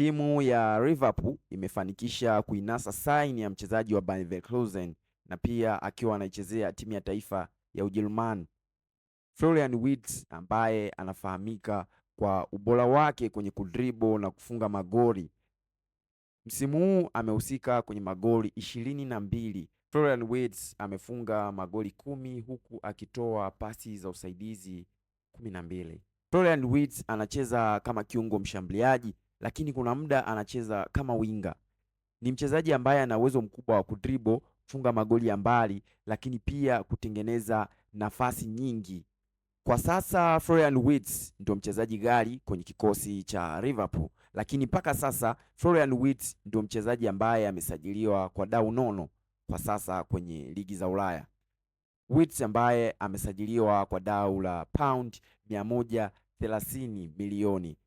Timu ya Liverpool imefanikisha kuinasa saini ya mchezaji wa Bayer Leverkusen na pia akiwa anaichezea timu ya taifa ya Ujerumani, Florian Wirtz, ambaye anafahamika kwa ubora wake kwenye kudribble na kufunga magoli. Msimu huu amehusika kwenye magoli 22. Florian Wirtz amefunga magoli 10 huku akitoa pasi za usaidizi 12. Florian Wirtz anacheza kama kiungo mshambuliaji, lakini kuna muda anacheza kama winga. Ni mchezaji ambaye ana uwezo mkubwa wa kudribble, kufunga magoli ya mbali, lakini pia kutengeneza nafasi nyingi. Kwa sasa Florian Wirtz ndio mchezaji ghali kwenye kikosi cha Liverpool, lakini mpaka sasa Florian Wirtz ndio mchezaji ambaye amesajiliwa kwa dau nono kwa sasa kwenye ligi za Ulaya. Wirtz ambaye amesajiliwa kwa dau la pound 130 milioni.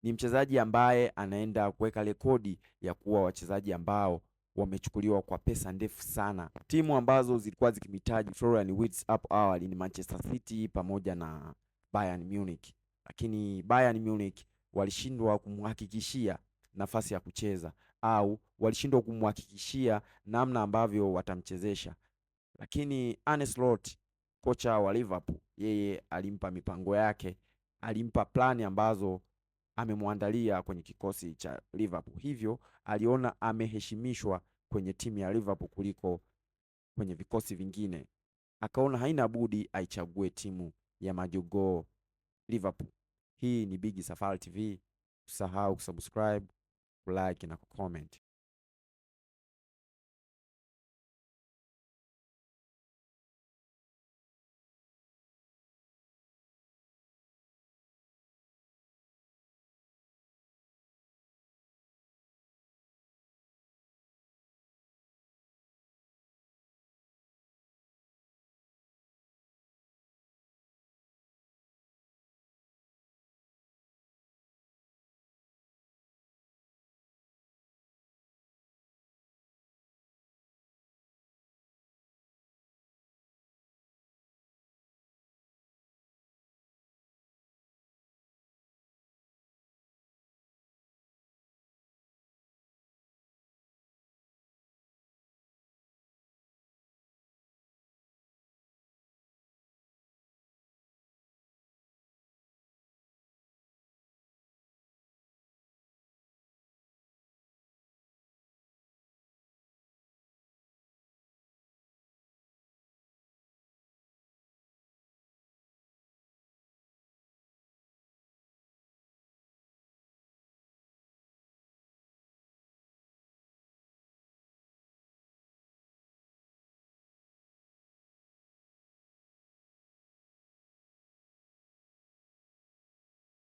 Ni mchezaji ambaye anaenda kuweka rekodi ya kuwa wachezaji ambao wamechukuliwa kwa pesa ndefu sana. Timu ambazo zilikuwa zikimhitaji Florian Wirtz hapo awali ni Manchester City pamoja na Bayern Munich, lakini Bayern Munich walishindwa kumhakikishia nafasi ya kucheza au walishindwa kumhakikishia namna ambavyo watamchezesha. Lakini Arne Slot, kocha wa Liverpool, yeye alimpa mipango yake, alimpa plani ambazo amemwandalia kwenye kikosi cha Liverpool. Hivyo aliona ameheshimishwa kwenye timu ya Liverpool kuliko kwenye vikosi vingine. Akaona haina budi aichague timu ya majogoo Liverpool. Hii ni Big Safari TV. Usisahau kusubscribe, like na kucomment.